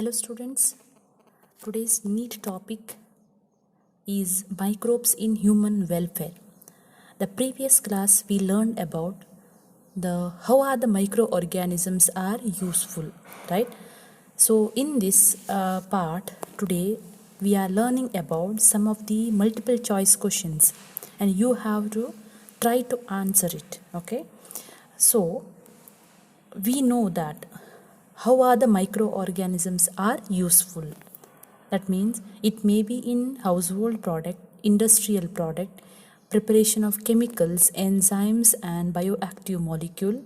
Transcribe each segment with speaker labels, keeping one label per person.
Speaker 1: Hello students, today's neat topic is microbes in human welfare. The previous class we learned about how are the microorganisms are useful, right? So in this part today we are learning about some of the multiple choice questions and you have to try to answer it, okay? So we know that how are the microorganisms are useful. That means it may be in household product, industrial product, preparation of chemicals, enzymes and bioactive molecule,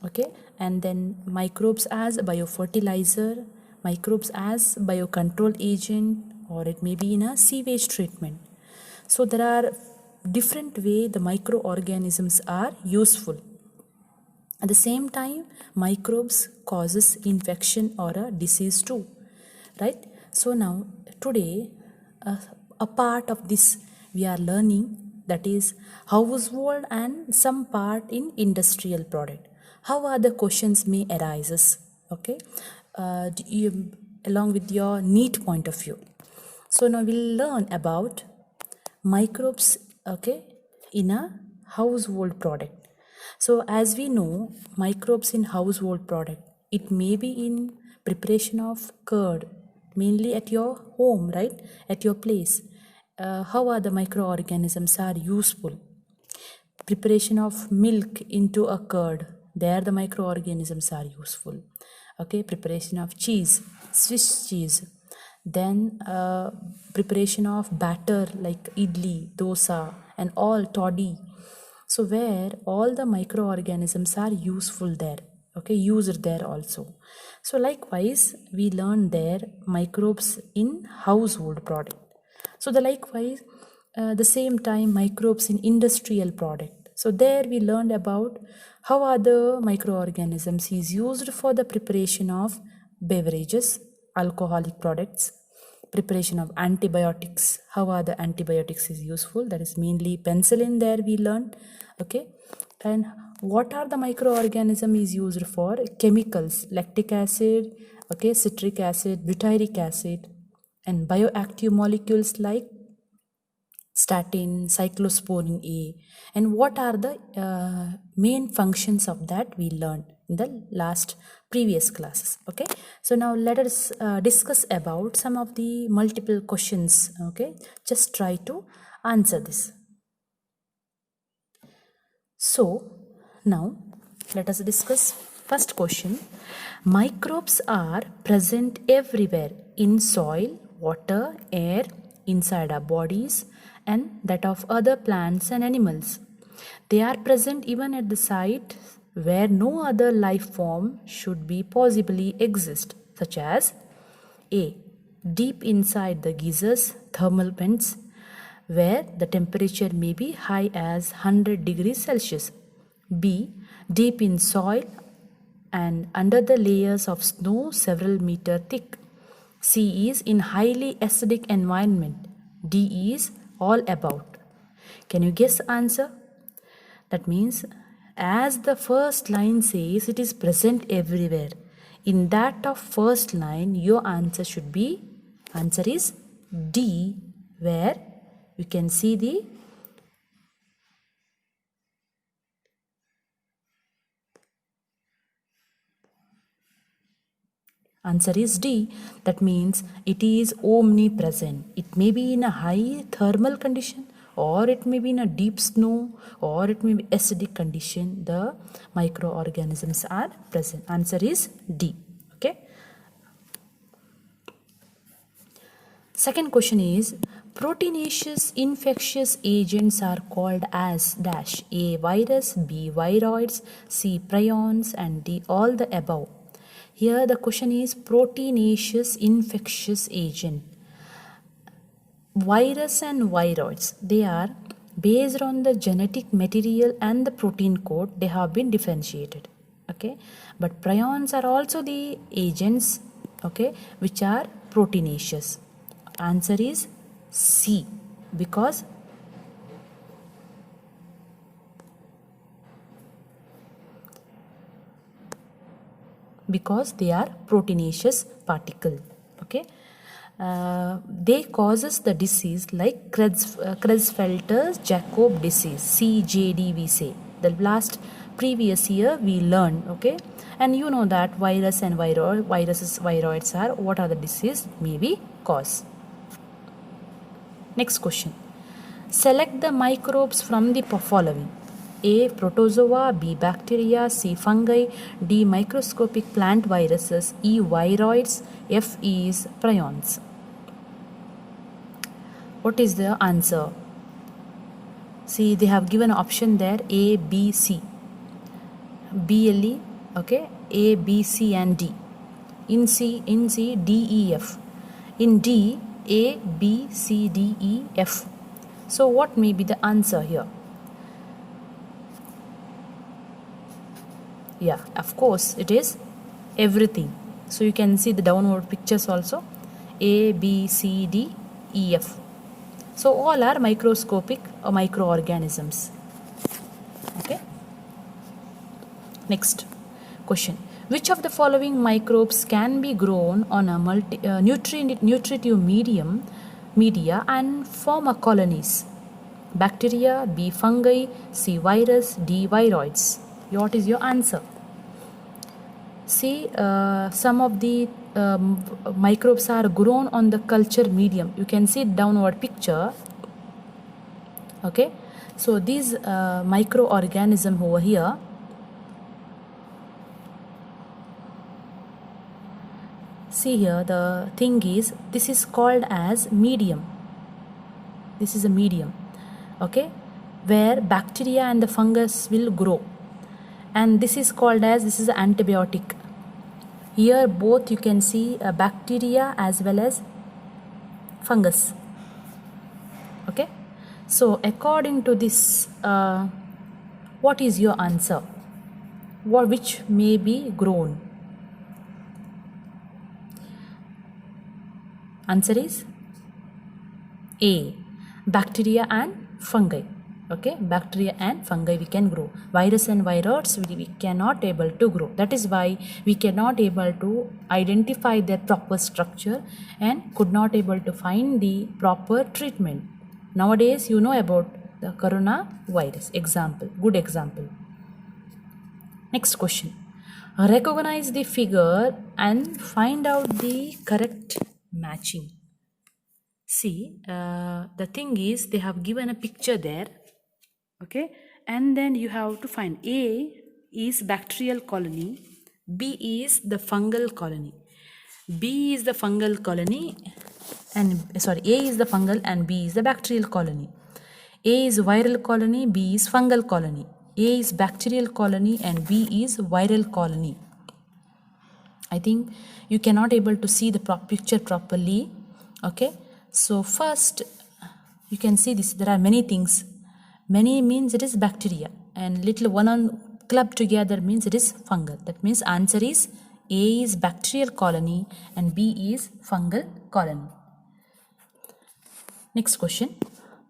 Speaker 1: okay, and then microbes as biofertilizer, microbes as biocontrol agent, or it may be in a sewage treatment. So there are different way the microorganisms are useful. At the same time, microbes causes infection or a disease too, right? So now today a part of this we are learning, that is household and some part in industrial product. How are the questions may arises, okay? Along with your neat point of view. So now we'll learn about microbes, okay, in a household product. So as we know, microbes in household product, it may be in preparation of curd, mainly at your home, right, at your place. How are the microorganisms are useful? Preparation of milk into a curd, there the microorganisms are useful, okay? Preparation of cheese, Swiss cheese, then preparation of batter like idli, dosa and all toddy. So where all the microorganisms are useful there, okay, used there also. So likewise we learn there microbes in household product. So the same time microbes in industrial product. So there we learned about how are the microorganisms is used for the preparation of beverages, alcoholic products, preparation of antibiotics. How are the antibiotics is useful? That is mainly penicillin there we learned, okay? And what are the microorganism is used for? Chemicals, lactic acid, okay, citric acid, butyric acid, and bioactive molecules like statin, cyclosporin A, and what are the main functions of that we learned in the last previous classes, okay? So now let us discuss about some of the multiple questions, okay? Just try to answer this. So now let us discuss first question. Microbes are present everywhere in soil, water, air, inside our bodies and that of other plants and animals. They are present even at the site where no other life form should be possibly exist, such as A. Deep inside the geysers, thermal vents, where the temperature may be high as 100 degrees Celsius. B. Deep in soil and under the layers of snow several meter thick. C is in highly acidic environment. D is all about. Can you guess answer? That means as the first line says it is present everywhere. In that of first line your answer should be, answer is D, where you can see the answer is D. That means it is omnipresent. It may be in a high thermal condition or it may be in a deep snow or it may be acidic condition. The microorganisms are present. Answer is D. Okay. Second question is, proteinaceous infectious agents are called as dash. A. Virus, B. Viroids, C. Prions and D. All the above. Here the question is proteinaceous infectious agent. Virus and viroids, they are based on the genetic material and the protein code, they have been differentiated, okay? But prions are also the agents, okay, which are proteinaceous. Answer is C, because because they are proteinaceous particle. Okay, they causes the disease like Creutzfeldt-Jakob disease, CJD we say. The last previous year we learned, okay, and you know that viruses viroids are what are the disease maybe cause. Next question. Select the microbes from the following: A. Protozoa, B. Bacteria, C. Fungi, D. Microscopic plant viruses, E. Viroids, F is prions. What is the answer? See, they have given option there A, B, C. BLE, okay, A, B, C and D. In C, D, E, F. In D, A, B, C, D, E, F. So what may be the answer here? Yeah, of course it is everything. So you can see the downward pictures also. A, B, C, D, E, F. So all are microscopic or microorganisms. Okay. Next question. Which of the following microbes can be grown on a nutritive media and form a colonies? Bacteria, B. Fungi, C. Virus, D. Viroids. What is your answer? See, some of the microbes are grown on the culture medium. You can see downward picture. Okay, so these microorganism over here, see here, the thing is, this is called as medium. This is a medium, okay, where bacteria and the fungus will grow, and this is called as, this is an antibiotic. Here both you can see a bacteria as well as fungus. Okay, so according to this, what is your answer? Which may be grown? Answer is A, bacteria and fungi. Okay, bacteria and fungi we can grow. Virus and viroids we cannot able to grow. That is why we cannot able to identify their proper structure and could not able to find the proper treatment. Nowadays you know about the coronavirus example, good example. Next question. Recognize the figure and find out the correct matching. See, the thing is, they have given a picture there, okay, and then you have to find A is bacterial colony, B is the fungal colony. B is the fungal colony and A is the fungal and B is the bacterial colony. A is viral colony, B is fungal colony. A is bacterial colony and B is viral colony. I think you cannot able to see the picture properly. Okay, so first you can see this, there are many things. Many means it is bacteria and little one on club together means it is fungal. That means answer is A is bacterial colony and B is fungal colony. Next question.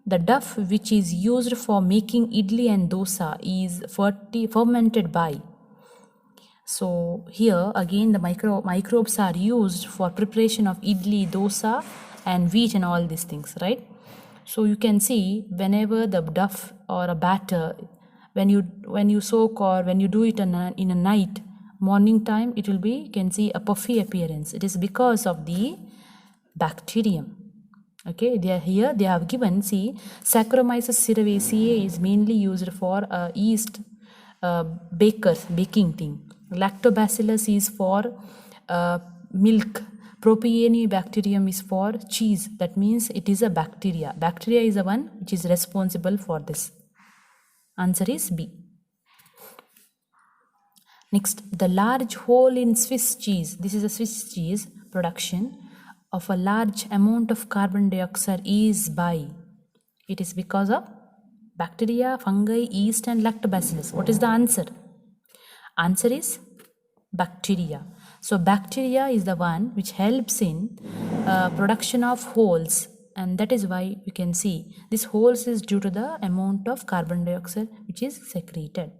Speaker 1: The duff which is used for making idli and dosa is fermented by. So here again the microbes are used for preparation of idli, dosa and wheat and all these things, right? So you can see whenever the duff or a batter, when you soak or when you do it in a night, morning time, it will be, you can see a puffy appearance. It is because of the bacterium. Okay, they have given, see, Saccharomyces cerevisiae is mainly used for yeast baking thing. Lactobacillus is for milk. Propionibacterium is for cheese. That means it is a bacteria. Bacteria is the one which is responsible for this. Answer is B. Next, the large hole in Swiss cheese. This is a Swiss cheese production of a large amount of carbon dioxide is by. It is because of bacteria, fungi, yeast and lactobacillus. What is the answer? Answer is bacteria. So bacteria is the one which helps in production of holes, and that is why you can see this holes is due to the amount of carbon dioxide which is secreted.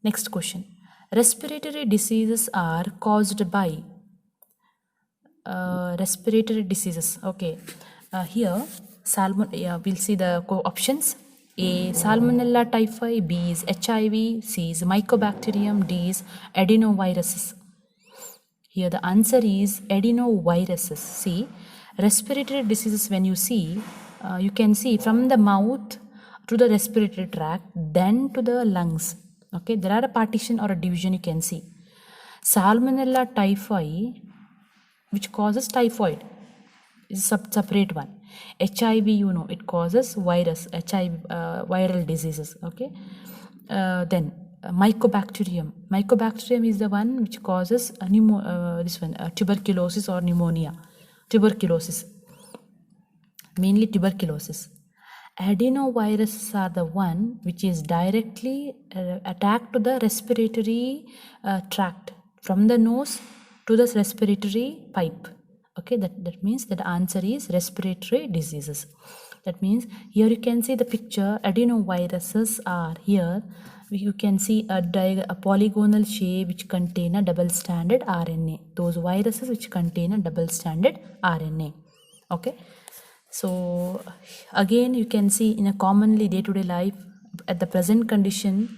Speaker 1: Next question. Respiratory diseases are caused by respiratory diseases. Okay, here we'll see the options. A, Salmonella typhi. B is HIV. C is Mycobacterium. D is adenoviruses. Here the answer is adenoviruses. See, respiratory diseases, when you see, you can see from the mouth to the respiratory tract, then to the lungs. Okay, there are a partition or a division you can see. Salmonella typhi, which causes typhoid, is a separate one. HIV, you know, it causes virus, HIV, viral diseases. Okay, then Mycobacterium. Mycobacterium is the one which causes tuberculosis or pneumonia. Tuberculosis, mainly tuberculosis. Adenoviruses are the one which is directly attacked to the respiratory tract, from the nose to the respiratory pipe. Okay, that means that the answer is respiratory diseases. That means here you can see the picture. Adenoviruses are here. You can see a polygonal shape which contain a double-stranded RNA. Those viruses which contain a double-stranded RNA. Okay. So again, you can see in a commonly day-to-day life, at the present condition,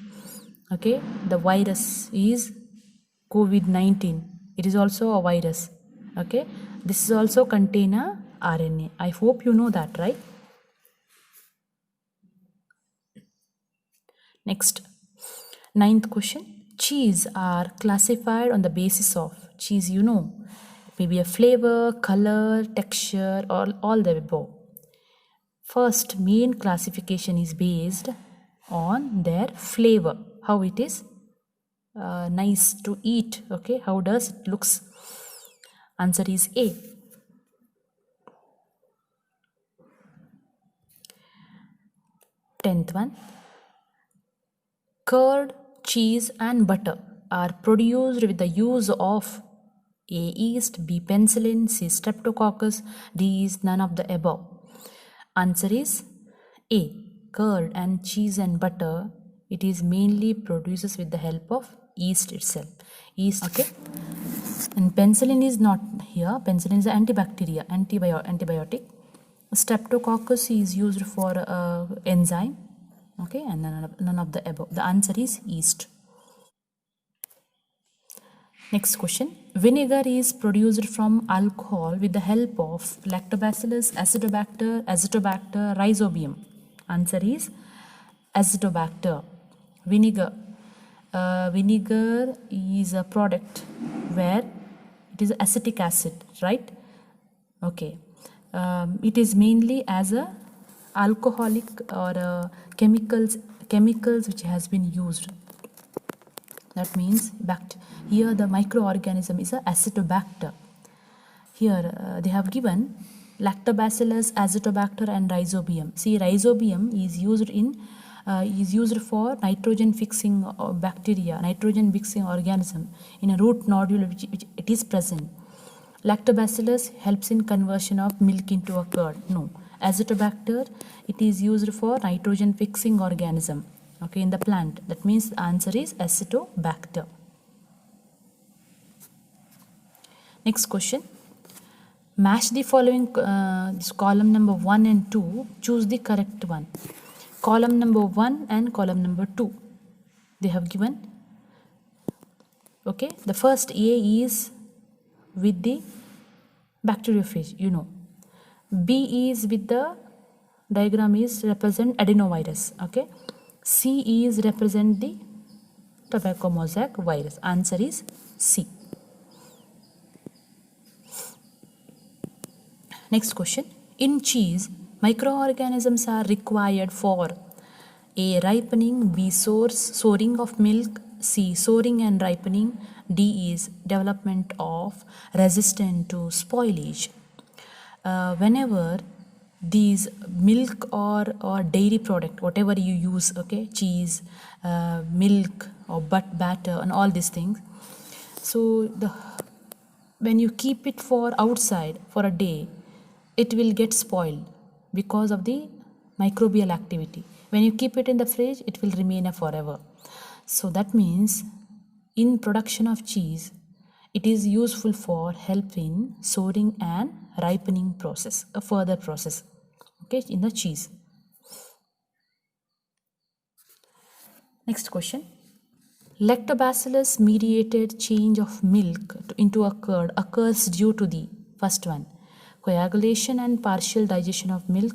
Speaker 1: okay, the virus is COVID-19. It is also a virus. Okay, this is also contain a RNA. I hope you know that, right? Next, 9th question. Cheese are classified on the basis of cheese, you know, maybe a flavor, color, texture, or all the above. First main classification is based on their flavor, how it is nice to eat. Okay, how does it looks? Answer is A. 10th one. Curd, cheese and butter are produced with the use of A, yeast, B, penicillin, C, streptococcus, D is none of the above. Answer is A. Curd and cheese and butter, it is mainly produces with the help of yeast itself. Yeast, okay. And penicillin is not here. Penicillin is an antibiotic. Streptococcus is used for enzyme. Okay, and none of the above. The answer is yeast. Next question. Vinegar is produced from alcohol with the help of Lactobacillus, Azotobacter, Rhizobium. Answer is Azotobacter. Vinegar. Vinegar is a product where it is acetic acid, right? Okay. It is mainly as a alcoholic or chemicals which has been used. That means here the microorganism is a Acetobacter. Here they have given Lactobacillus, Azotobacter and Rhizobium. See, Rhizobium is used for nitrogen fixing bacteria, nitrogen fixing organism in a root nodule which it is present. Lactobacillus helps in conversion of milk into a curd. No. Azotobacter, it is used for nitrogen fixing organism, okay, in the plant. That means the answer is Acetobacter. Next question. Match the following this column number 1 and 2. Choose the correct one. Column number 1 and column number 2. They have given. Okay, the first A is with the bacteriophage, you know. B is with the diagram is represent adenovirus. Okay, C is represent the tobacco mosaic virus. Answer is C. Next question. In cheese, microorganisms are required for A, ripening, B, soaring of milk, C, soaring and ripening, D is development of resistance to spoilage. Whenever these milk or dairy product, whatever you use, okay, cheese, milk or batter and all these things, so when you keep it for outside for a day, it will get spoiled because of the microbial activity. When you keep it in the fridge, it will remain forever. So that means in production of cheese, it is useful for help in souring and ripening process, a further process, okay, in the cheese. Next question. Lactobacillus mediated change of milk into a curd occurs due to the first one, coagulation and partial digestion of milk,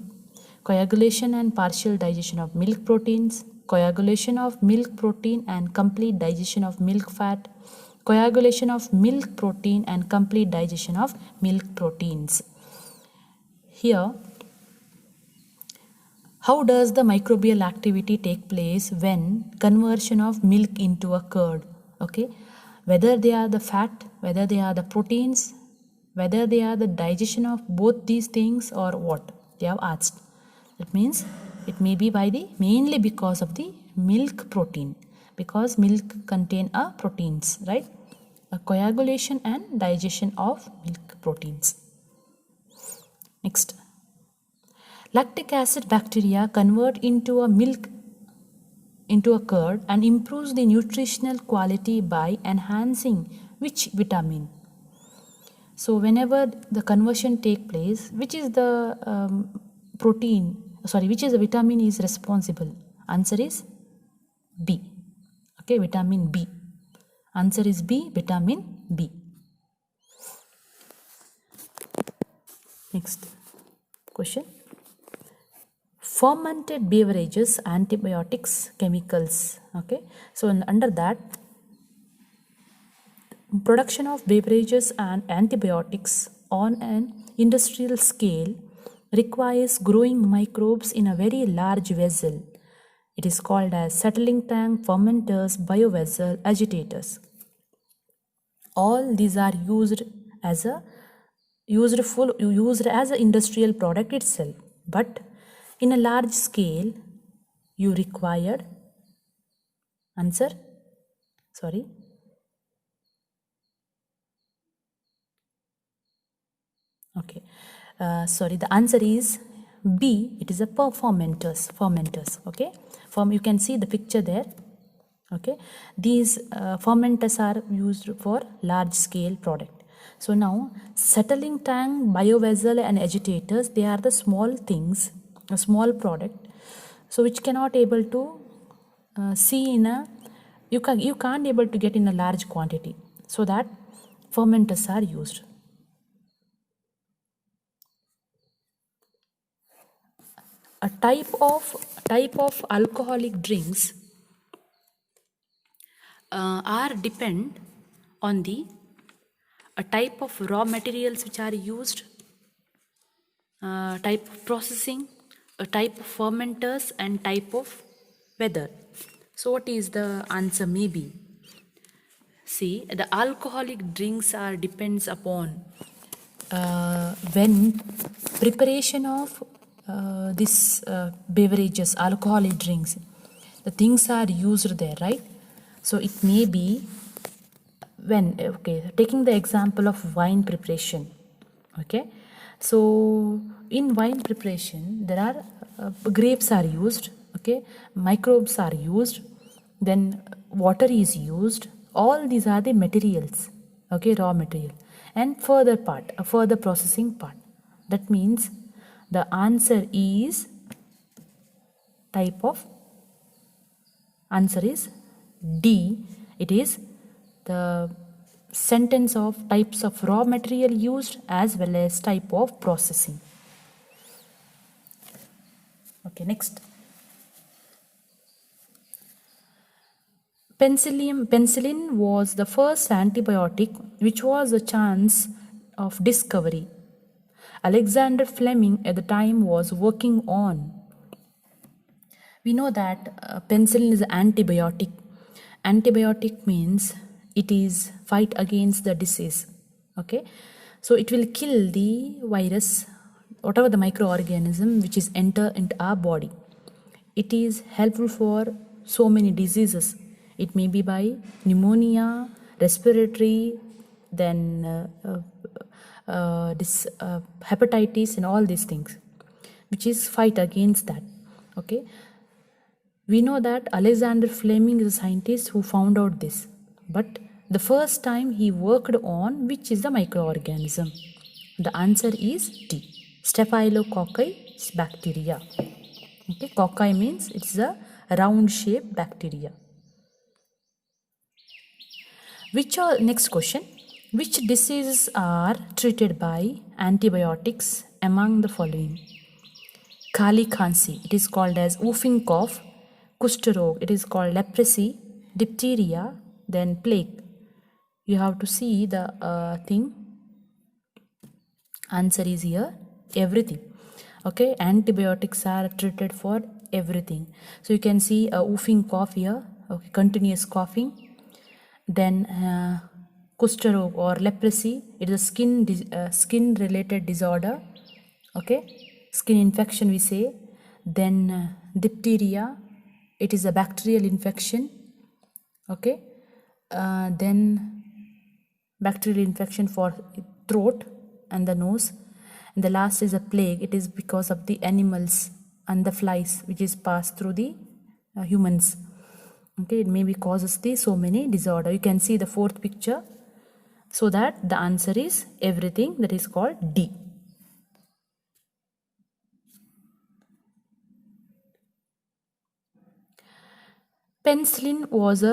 Speaker 1: coagulation and partial digestion of milk proteins, coagulation of milk protein and complete digestion of milk fat, coagulation of milk protein and complete digestion of milk proteins. Here, how does the microbial activity take place when conversion of milk into a curd? Okay, whether they are the fat, whether they are the proteins, whether they are the digestion of both these things or what they have asked. That means it may be mainly because of the milk protein, because milk contain proteins, right? A coagulation and digestion of milk proteins. Next. Lactic acid bacteria convert into a milk into a curd and improves the nutritional quality by enhancing which vitamin? So whenever the conversion take place, which is the which is the vitamin is responsible? Answer is B. Okay, vitamin B. Answer is B, vitamin B. Next question. Fermented beverages, antibiotics, chemicals. Okay, so under that, production of beverages and antibiotics on an industrial scale requires growing microbes in a very large vessel. It is called as settling tank, fermenters, biovessel, agitators. All these are used as an industrial product itself, but in a large scale you required answer the answer is B. It is a fermenters. Okay, you can see the picture there. Okay, these fermenters are used for large scale product. So now settling tank, biovessel and agitators, they are the small things, a small product, so which cannot able to see in a you can't able to get in a large quantity, so that fermenters are used. A type of alcoholic drinks are depend on the a type of raw materials which are used, type of processing, a type of fermenters and type of weather. So what is the answer? Maybe see, the alcoholic drinks are depends upon when preparation of this beverages, alcoholic drinks, the things are used there, right? So it may be when, okay, taking the example of wine preparation. Okay, so in wine preparation there are grapes are used, okay, microbes are used, then water is used. All these are the materials, okay, raw material, and further processing part. That means the answer is answer is D. It is the sentence of types of raw material used as well as type of processing. Okay, next. Penicillin was the first antibiotic which was a chance of discovery. Alexander Fleming at the time was working on. We know that penicillin is an antibiotic. Antibiotic means it is fight against the disease. Okay, so it will kill the virus, whatever the microorganism which is enter into our body. It is helpful for so many diseases. It may be by pneumonia, respiratory, then hepatitis and all these things, which is fight against that. Okay, we know that Alexander Fleming is a scientist who found out this. but the first time he worked on which is the microorganism? The answer is D, Staphylococcus bacteria. Okay, cocci means it's a round shaped bacteria. Next question, which diseases are treated by antibiotics among the following? Kali Khansi, it is called as whooping cough. Kushtarog, it is called leprosy. Diphtheria, then plague. You have to see the thing. Answer is here, everything. Okay, antibiotics are treated for everything. So you can see a whooping cough here. Okay, continuous coughing. Then Kushtarog or leprosy, it is a skin related disorder. Okay, skin infection we say. Then diphtheria, it is a bacterial infection. Okay, then bacterial infection for throat and the nose. And the last is a plague, it is because of the animals and the flies which is passed through the humans. Okay, it maybe causes the so many disorder. You can see the fourth picture, so that the answer is everything, that is called D. Penicillin was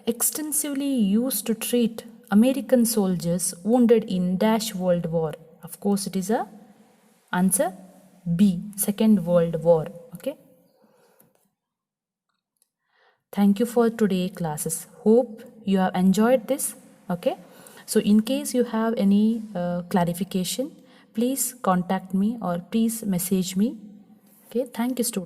Speaker 1: extensively used to treat American soldiers wounded in Dash World War. Of course, it is a answer B, Second World War. Okay. Thank you for today classes. Hope you have enjoyed this. Okay. So in case you have any clarification, please contact me or please message me. Okay. Thank you, students.